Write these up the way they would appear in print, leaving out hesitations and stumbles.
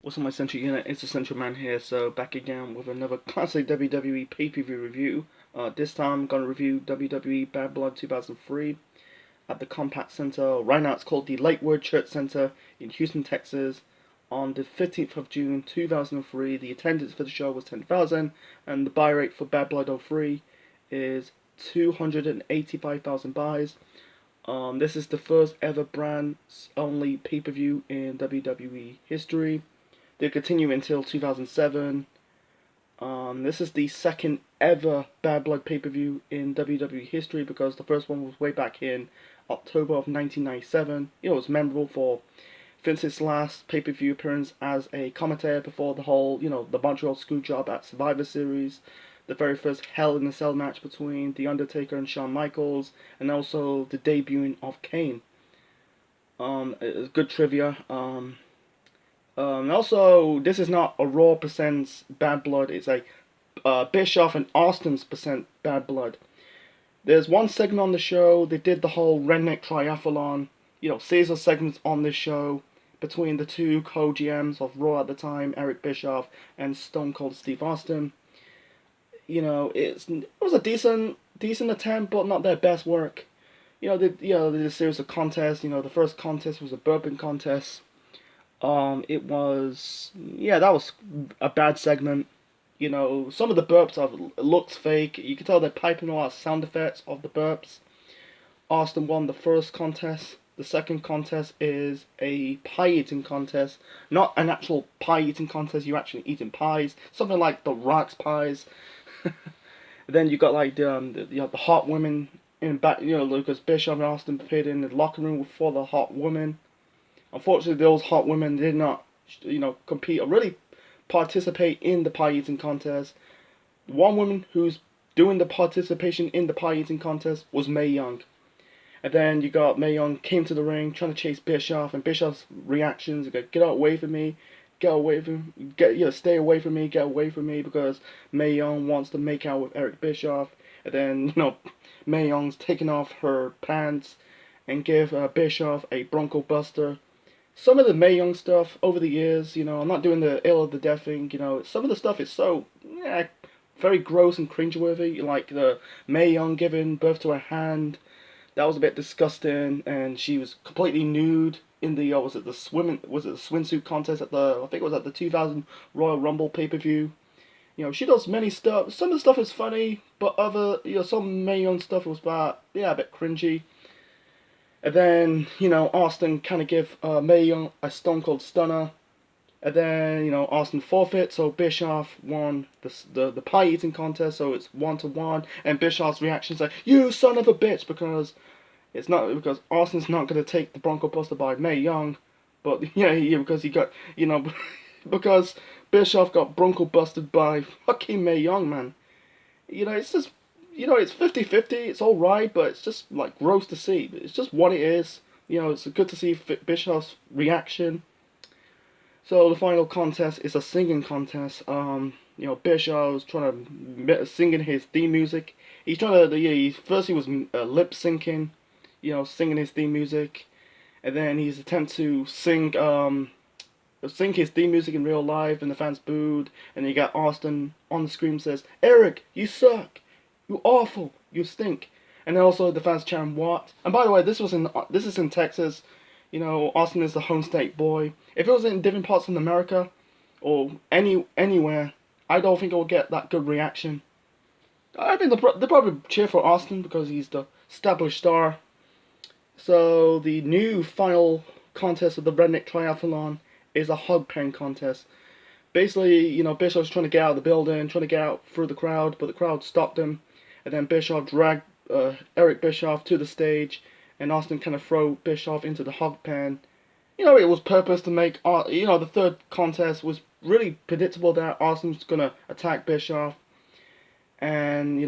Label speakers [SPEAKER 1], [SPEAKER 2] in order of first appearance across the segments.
[SPEAKER 1] What's on my central unit? It's the Central Man here, so back again with another classic WWE pay-per-view review. This time I'm going to review WWE Bad Blood 2003 at the Compact Center. Right now it's called the Lakewood Church Center in Houston, Texas. On the 15th of June 2003, the attendance for the show was 10,000, and the buy rate for Bad Blood 03 is 285,000 buys. This is the first ever brand-only pay-per-view in WWE history. They continue until 2007. This is the second ever Bad Blood pay-per-view in WWE history because the first one was way back in October of 1997. It was memorable for Vince's last pay-per-view appearance as a commentator before the whole, the Montreal Screwjob at Survivor Series, the very first Hell in a Cell match between The Undertaker and Shawn Michaels, and also the debuting of Kane. It was good trivia. Also, this is not a Raw presents Bad Blood. It's a Bischoff and Austin's present Bad Blood. There's one segment on the show. They did the whole redneck triathlon. Caesar segments on this show between the two co-GMs of Raw at the time, Eric Bischoff and Stone Cold Steve Austin. It was a decent attempt, but not their best work. They did a series of contests. The first contest was a bourbon contest. It was, that was a bad segment. Some of the burps looked fake. You could tell they're piping a lot of sound effects of the burps. Austin won the first contest. The second contest is a pie eating contest. Not an actual pie eating contest, you're actually eating pies. Something like the Rocks pies. Then you got like the hot women in back, Lucas Bischoff and Austin appeared in the locker room for the hot women. Unfortunately, those hot women did not, compete or really participate in the pie eating contest. One woman who's doing the participation in the pie eating contest was Mae Young. And then you got Mae Young came to the ring trying to chase Bischoff, and Bischoff's reactions, get away from me, get away from, stay away from me, get away from me, because Mae Young wants to make out with Eric Bischoff. And then, Mae Young's taking off her pants and give Bischoff a Bronco Buster. Some of the Mae Young stuff over the years, I'm not doing the ill of the death thing, some of the stuff is so, very gross and cringeworthy, like the Mae Young giving birth to her hand. That was a bit disgusting, and she was completely nude in the, was it the swimsuit contest at I think it was at the 2000 Royal Rumble pay-per-view. She does many stuff. Some of the stuff is funny, but some Mae Young stuff was a bit cringy. And then, Austin kind of give Mae Young a Stone Cold Stunner. And then, Austin forfeit, so Bischoff won the pie eating contest, so it's 1-1. And Bischoff's reaction is like, "You son of a bitch," because Austin's not going to take the Bronco Buster by Mae Young. But, because he got, because Bischoff got Bronco Busted by fucking Mae Young, man. It's just, it's 50-50, it's alright, but it's just, like, gross to see. It's just what it is. It's good to see Bischoff's reaction. So the final contest is a singing contest. Bischoff's trying to singing his theme music. He's trying to, first he was lip syncing, singing his theme music. And then he's attempt to sing his theme music in real life, and the fans booed. And then you got Austin on the screen says, "Eric, you suck. You awful. You stink." And then also the fans chant "What?" And by the way, this is in Texas. Austin is the home state boy. If it was in different parts of America or anywhere, I don't think it would get that good reaction. I think they probably cheer for Austin because he's the established star. So the new final contest of the Redneck Triathlon is a hog pen contest. Basically, Bischoff's trying to get out of the building, trying to get out through the crowd, but the crowd stopped him. And then Bischoff dragged Eric Bischoff to the stage, and Austin kind of threw Bischoff into the hog pen. It was purpose to make, the third contest was really predictable that Austin's gonna attack Bischoff. And,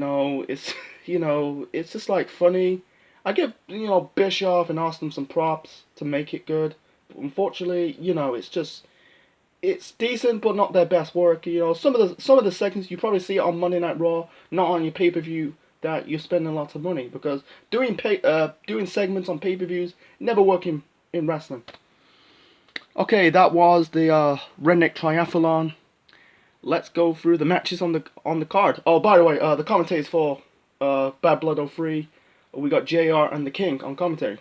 [SPEAKER 1] it's just like funny. I give, Bischoff and Austin some props to make it good. But unfortunately, it's decent, but not their best work. Some of the segments you probably see on Monday Night Raw, not on your pay-per-view, that you're spending lots of money, because doing segments on pay-per-views never work in wrestling. Okay, that was the Redneck Triathlon. Let's go through the matches on the card. Oh, by the way, the commentators for Bad Blood oh 03, we got JR and the King on commentary.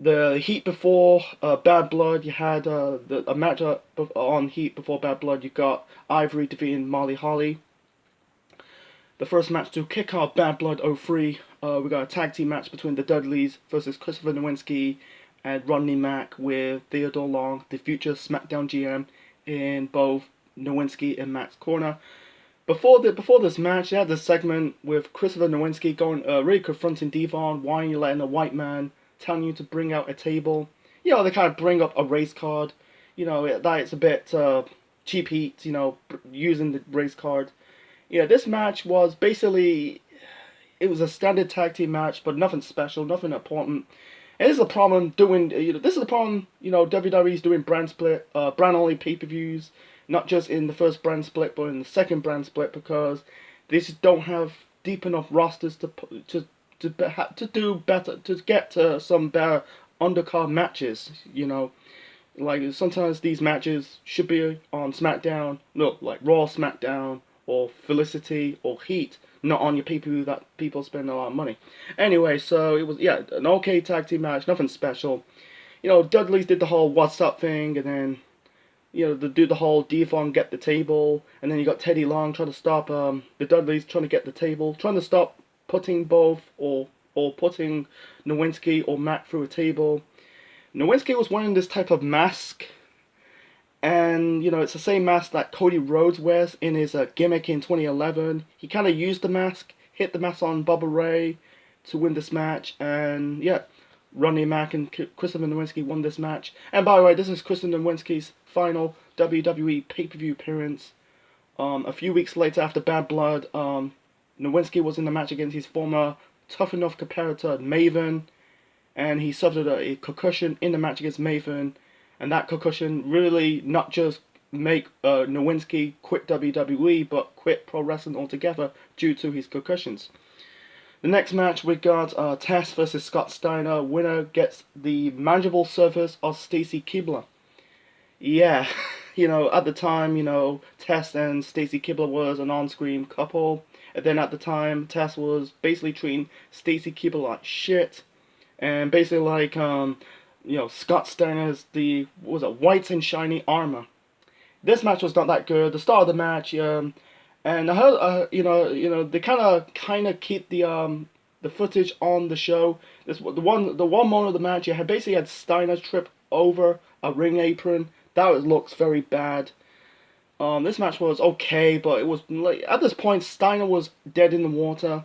[SPEAKER 1] The heat before Bad Blood, you had a match on Heat before Bad Blood. You got Ivory defeating Molly Holly. The first match to kick off Bad Blood oh 03, we got a tag team match between the Dudleys versus Christopher Nowinski and Rodney Mack with Theodore Long, the future SmackDown GM, in both Nowinski and Mack's corner. Before this match, they had this segment with Christopher Nowinski going really confronting Devon, why are you letting a white man telling you to bring out a table? You know, they kind of bring up a race card. You know, that it's a bit cheap heat, you know, using the race card. Yeah, this match was basically, it was a standard tag team match, but nothing special, nothing important. And this is the problem doing, this is the problem, WWE's doing brand split, brand only pay-per-views, not just in the first brand split, but in the second brand split, because they just don't have deep enough rosters to do better, to get to some better undercard matches, Like, sometimes these matches should be on SmackDown, no, like Raw, SmackDown, or Felicity, or Heat, not on your pay-per-view that people spend a lot of money. Anyway, so it was, yeah, an okay tag team match, nothing special. Dudley's did the whole what's up thing, and then, they do the whole Devon get the table, and then you got Teddy Long trying to stop the Dudleys trying to get the table, trying to stop putting both, or putting Nowinski or Matt through a table. Nowinski was wearing this type of mask, and it's the same mask that Cody Rhodes wears in his gimmick in 2011. He kind of used the mask, hit the mask on Bubba Ray to win this match, and yeah, Rodney Mack and Christopher Nowinski won this match. And by the way, this is Christopher Nowinski's final WWE pay-per-view appearance. A few weeks later, after Bad Blood, Nowinski was in the match against his former Tough Enough competitor Maven, and he suffered a concussion in the match against Maven, and that concussion really not just make Nowinski quit WWE, but quit pro wrestling altogether due to his concussions. The next match we got Test versus Scott Steiner. Winner gets the manageable service of Stacy Keibler. Yeah, at the time, Test and Stacy Keibler was an on-screen couple. And then at the time, Test was basically treating Stacy Keibler like shit. And basically like, Scott Steiner's white and shiny armor. This match was not that good. The start of the match, and I heard, they kind of keep the footage on the show. The one moment of the match, you basically had Steiner trip over a ring apron. That looks very bad. This match was okay, but it was like at this point Steiner was dead in the water.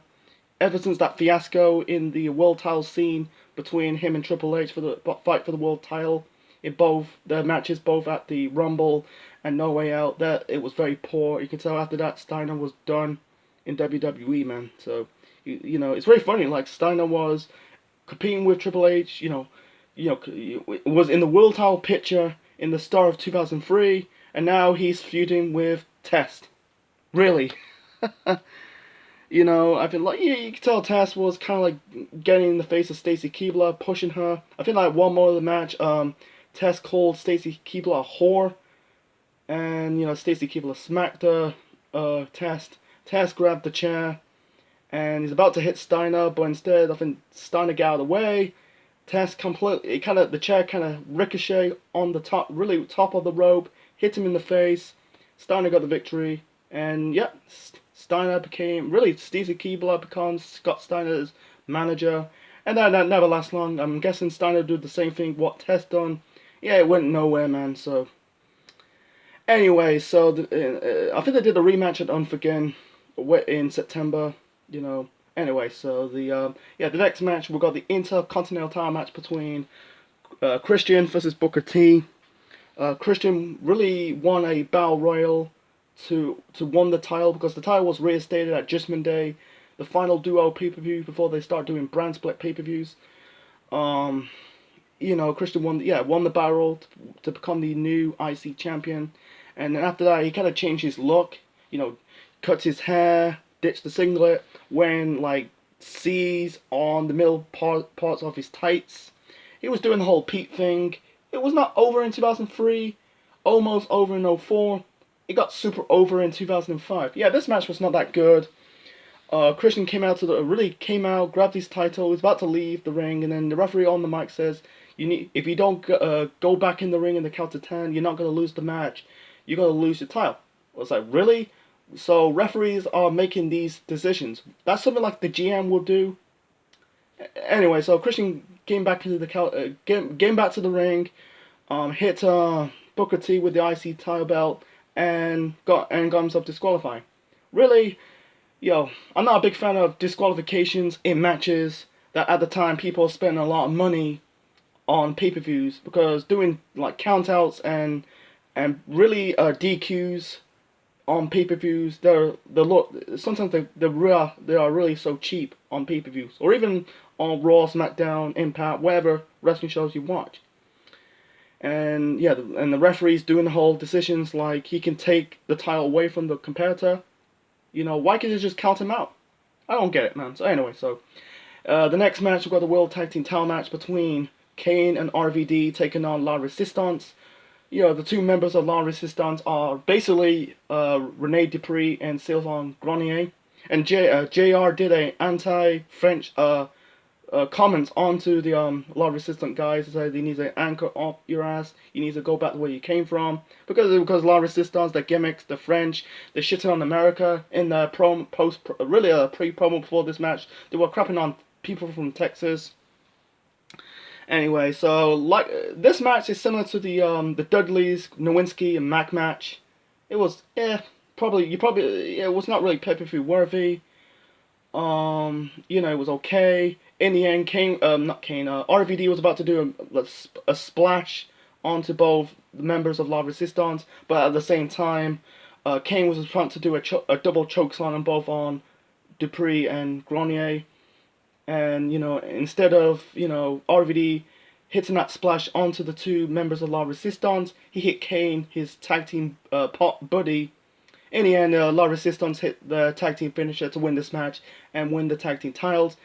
[SPEAKER 1] Ever since that fiasco in the world title scene between him and Triple H for the fight for the world title, in both the matches, both at the Rumble and No Way Out, that it was very poor. You can tell after that Steiner was done in WWE, man. So it's very funny. Like Steiner was competing with Triple H, was in the world title picture in the start of 2003, and now he's feuding with Test. Really. I feel like you can tell Tess was kind of like getting in the face of Stacy Keibler, pushing her. I feel like one more of the match, Tess called Stacy Keibler a whore, and Stacy Keibler smacked her. Tess grabbed the chair, and he's about to hit Steiner, but instead I think Steiner got out of the way. Tess the chair kind of ricocheted on the top of the rope, hit him in the face. Steiner got the victory, and yeah. Stacy Keibler becomes Scott Steiner's manager, and that never lasts long. I'm guessing Steiner did the same thing what Tess done. Yeah, it went nowhere, man. So anyway, so I think they did a rematch at Unforgiven in September. Anyway, so the next match we got the Intercontinental title match between Christian versus Booker T. Christian really won a battle royal to won the title, because the title was reinstated at Judgment Day, the final duo pay-per-view before they start doing brand split pay-per-views. Christian won the battle royal to become the new IC champion, and then after that he kind of changed his look. Cut his hair, ditched the singlet, wearing like C's on the middle parts of his tights. He was doing the whole Pete thing. It was not over in 2003, almost over in '04. It got super over in 2005. Yeah, this match was not that good. Christian came out, grabbed his title, was about to leave the ring, and then the referee on the mic says, if you don't go back in the ring in the count to 10, you're not gonna lose the match. You're gonna lose your title." I was like, really? So referees are making these decisions. That's something like the GM would do. Anyway, so Christian came back into came back to the ring, hit Booker T with the IC title belt, and got himself disqualified. Really, I'm not a big fan of disqualifications in matches that at the time people spent a lot of money on pay-per-views, because doing like countouts and really DQs on pay-per-views, sometimes they are really so cheap on pay-per-views, or even on Raw, SmackDown, Impact, whatever wrestling shows you watch. And yeah, and the referee's doing the whole decisions like he can take the title away from the competitor. Why can't you just count him out? I don't get it, man. So anyway, the next match, we've got the World Tag Team title match between Kane and RVD taking on La Resistance. The two members of La Resistance are basically Rene Dupree and Sylvain Grenier. And JR did a anti-French comments onto the La Resistance guys. He said, "You need to anchor off your ass. You need to go back to where you came from." Because La Resistance, the gimmicks, the French, they shitting on America in the pre-promo before this match. They were crapping on people from Texas. Anyway, so this match is similar to the Dudleys, Nowinski, and Mac match. It was it was not really pay-per-view worthy. It was okay. In the end, RVD was about to do a splash onto both the members of La Resistance, but at the same time, Kane was trying to do a double chokeslam on both on Dupree and Grenier. And, instead of, RVD hitting that splash onto the two members of La Resistance, he hit Kane, his tag team buddy. In the end, La Resistance hit the tag team finisher to win this match and win the tag team titles.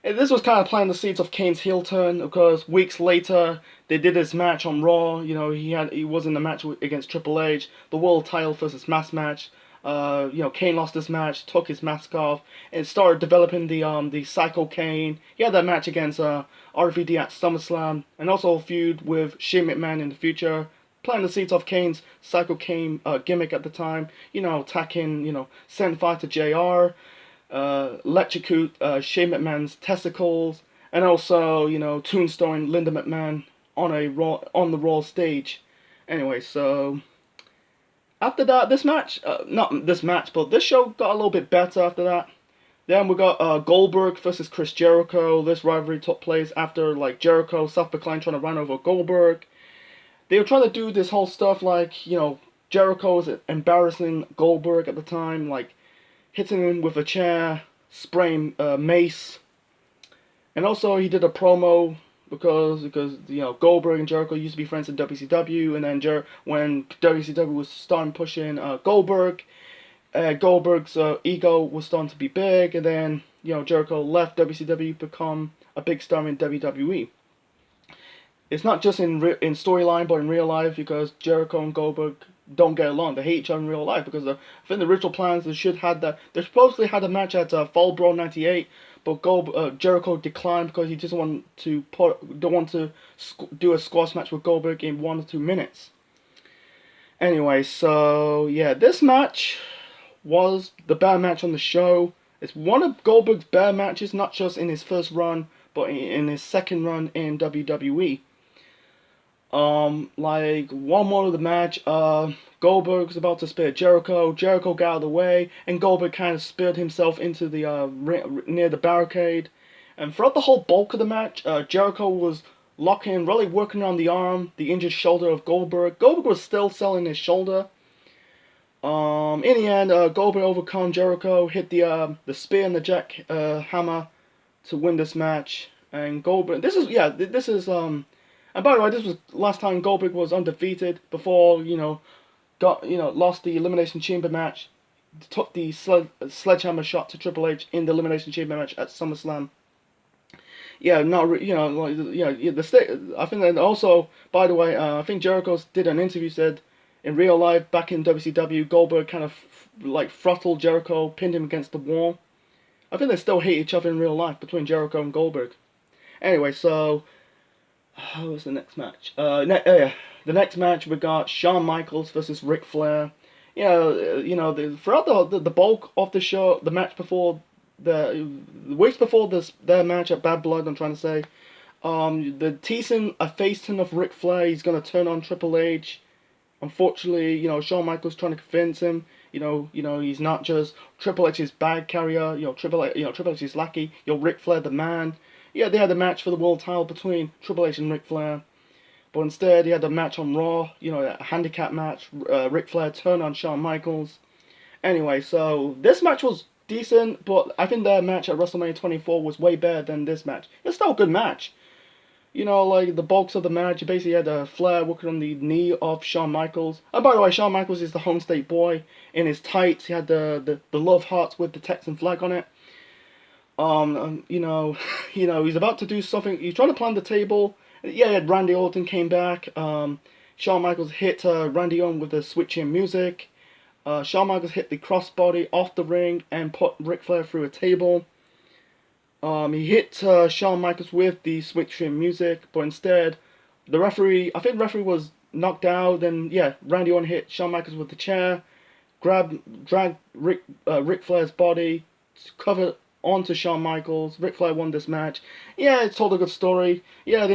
[SPEAKER 1] And this was kind of planting the seeds of Kane's heel turn, because weeks later, they did this match on Raw. He was in the match against Triple H, the world title versus mask match. Kane lost this match, took his mask off, and started developing the Psycho Kane. He had that match against RVD at SummerSlam, and also a feud with Shane McMahon in the future, planting the seeds of Kane's Psycho Kane gimmick at the time. Attacking, setting fire to JR, electrocute Shane McMahon's testicles, and also, tombstone Linda McMahon on the Raw stage. Anyway, so after that, not this match, but this show got a little bit better after that. Then we got Goldberg versus Chris Jericho. This rivalry took place after Jericho self-proclaimed trying to run over Goldberg. They were trying to do this whole stuff Jericho was embarrassing Goldberg at the time, hitting him with a chair, spraying mace. And also he did a promo because Goldberg and Jericho used to be friends in WCW, and then when WCW was starting pushing Goldberg, Goldberg's ego was starting to be big, and then Jericho left WCW to become a big star in WWE. It's not just in storyline, but in real life, because Jericho and Goldberg don't get along. They hate each other in real life, because I think the original plans they supposedly had a match at Fall Brawl '98, but Jericho declined because he just don't want to do a squash match with Goldberg in 1 or 2 minutes. Anyway, so yeah, this match was the bad match on the show. It's one of Goldberg's bad matches, not just in his first run, but in his second run in WWE. One more of the match, Goldberg's about to spear Jericho. Jericho got out of the way, and Goldberg kind of speared himself into the near the barricade. And throughout the whole bulk of the match, Jericho was really working on the arm, the injured shoulder of Goldberg. Goldberg was still selling his shoulder. In the end, Goldberg overcome Jericho, hit the spear and the jackhammer to win this match. And Goldberg, and by the way, this was last time Goldberg was undefeated before, lost the Elimination Chamber match, took the sledgehammer shot to Triple H in the Elimination Chamber match at SummerSlam. Yeah, not you know, like, yeah, the state. I think that also, by the way, I think Jericho did an interview, said in real life back in WCW, Goldberg kind of like throttled Jericho, pinned him against the wall. I think they still hate each other in real life between Jericho and Goldberg. Anyway, so what was the next match? Yeah, the next match we got Shawn Michaels versus Ric Flair. Throughout the bulk of the show, the match before the weeks before their match at Bad Blood, I'm trying to say, the teasing a face turn of Ric Flair, he's gonna turn on Triple H. Unfortunately, Shawn Michaels trying to convince him, he's not just Triple H's bag carrier, Triple H's lackey, Ric Flair the man. Yeah, they had a match for the world title between Triple H and Ric Flair, but instead he had a match on Raw, a handicap match. Ric Flair turned on Shawn Michaels. Anyway, so this match was decent, but I think their match at WrestleMania 24 was way better than this match. It's still a good match. Like the bulks of the match, you basically had Flair working on the knee of Shawn Michaels. And by the way, Shawn Michaels is the home state boy in his tights. He had the love hearts with the Texan flag on it. He's about to do something. He's trying to plan the table. Yeah, Randy Orton came back. Shawn Michaels hit Randy Orton with the switching music. Shawn Michaels hit the crossbody off the ring and put Ric Flair through a table. He hit Shawn Michaels with the switching music, but instead, I think the referee was knocked out. Then yeah, Randy Orton hit Shawn Michaels with the chair, dragged Ric Flair's body, covered onto Shawn Michaels. Ric Flair won this match. Yeah, it told a good story. Yeah, the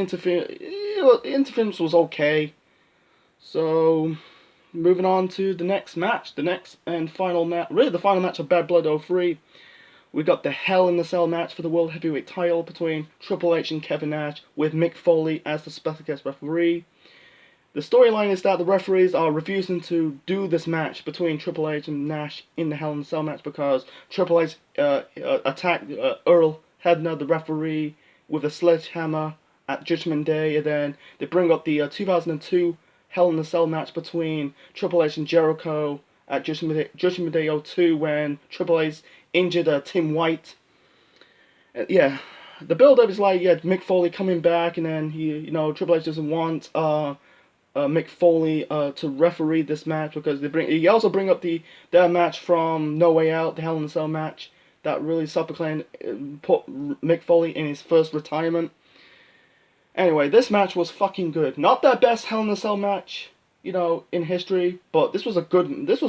[SPEAKER 1] interference was okay. So, moving on to the next match, the next and final match, really the final match of Bad Blood '03. We got the Hell in the Cell match for the World Heavyweight title between Triple H and Kevin Nash, with Mick Foley as the special guest referee. The storyline is that the referees are refusing to do this match between Triple H and Nash in the Hell in the Cell match because Triple H attacked Earl Hebner, the referee, with a sledgehammer at Judgment Day, and then they bring up the 2002 Hell in the Cell match between Triple H and Jericho at Judgment Day '02 when Triple H injured Tim White. Yeah, the build-up is like, yeah, Mick Foley coming back, and then Triple H doesn't want Mick Foley to referee this match because he also bring up their match from No Way Out, the Hell in a Cell match that really self-proclaimed put Mick Foley in his first retirement. Anyway, this match was fucking good. Not their best Hell in a Cell match, in history, but this was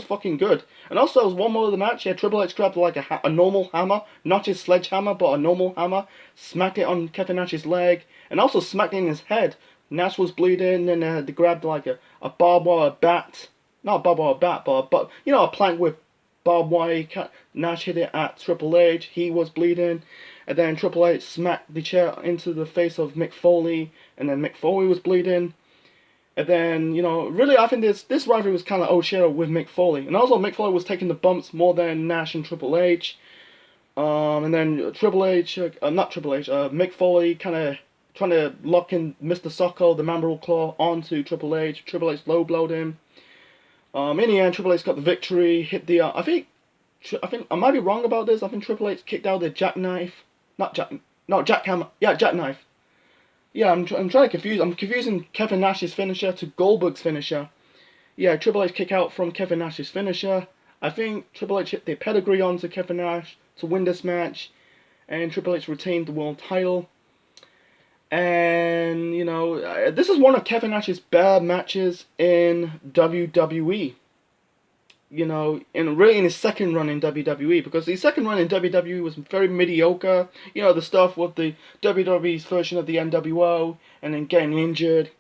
[SPEAKER 1] fucking good. And also, there was one more of the match. Yeah, Triple H grabbed like a normal hammer, not his sledgehammer, but a normal hammer, smacked it on Kevin Nash's leg, and also smacked it in his head. Nash was bleeding, and they grabbed like a barbed wire bat, not a barbed wire bat, but a plank with barbed wire. Nash hit it at Triple H. He was bleeding, and then Triple H smacked the chair into the face of Mick Foley, and then Mick Foley was bleeding. And then, really, I think this rivalry was kind of old shit with Mick Foley. And also, Mick Foley was taking the bumps more than Nash and Triple H. And then Mick Foley kind of trying to lock in Mr. Socko, the Mandible Claw, onto Triple H. Triple H low-blowed him. In the end, Triple H got the victory, hit the, I think, I might be wrong about this. I think Triple H kicked out the jackknife. Jackhammer. Yeah, jackknife. Yeah, I'm trying to confuse. I'm confusing Kevin Nash's finisher to Goldberg's finisher. Yeah, Triple H kick out from Kevin Nash's finisher. I think Triple H hit the pedigree onto Kevin Nash to win this match, and Triple H retained the world title. And this is one of Kevin Nash's bad matches in WWE. In his second run in WWE, because his second run in WWE was very mediocre. The stuff with the WWE's version of the NWO, and then getting injured.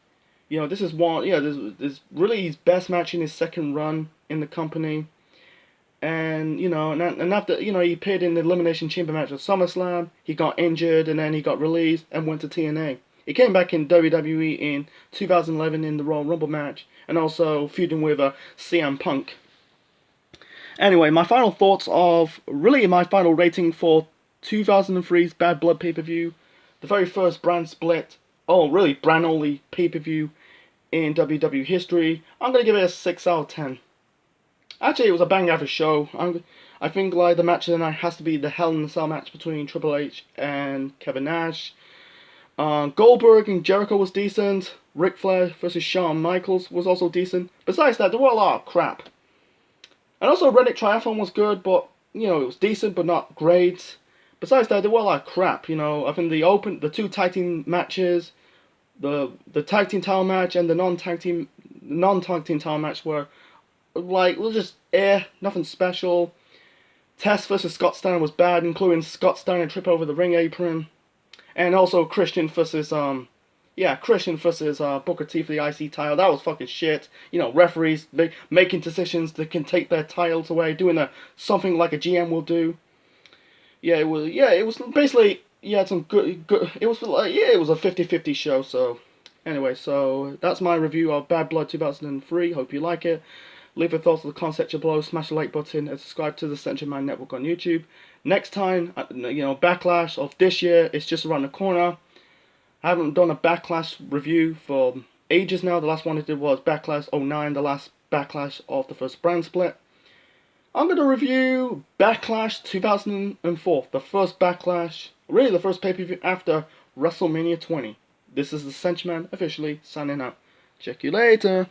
[SPEAKER 1] This is one. This is really his best match in his second run in the company. And and after he appeared in the Elimination Chamber match at SummerSlam, he got injured, and then he got released and went to TNA. He came back in WWE in 2011 in the Royal Rumble match, and also feuding with CM Punk. Anyway, my final thoughts my final rating for 2003's Bad Blood pay-per-view, the very first brand split, brand-only pay-per-view in WWE history. I'm going to give it a 6 out of 10. Actually, it was a bang-average show. I think the match of the night has to be the Hell in a Cell match between Triple H and Kevin Nash. Goldberg and Jericho was decent. Ric Flair versus Shawn Michaels was also decent. Besides that, there were a lot of crap. And also Redneck Triathlon was good, but you know, it was decent but not great. Besides that, there were a lot of crap. You know, I think the two tag team matches, the tag team title match and the non-tag team title match were like just nothing special. Test versus Scott Steiner was bad, including Scott Steiner trip over the ring apron, and also Christian versus Booker T for the IC title. That was fucking shit. You know, referees making decisions that can take their titles away, doing something like a GM will do. It was basically some good. It was it was a 50-50 show. So anyway, so that's my review of Bad Blood 2003. Hope you like it. Leave your thoughts on the comment section below. Smash the like button and subscribe to the Century Man Network on YouTube. Next time, Backlash of this year is just around the corner. I haven't done a Backlash review for ages now. The last one I did was Backlash 09, the last Backlash of the first brand split. I'm going to review Backlash 2004, the first Backlash, really the first pay-per-view after WrestleMania 20. This is the Century Man officially signing out. Check you later.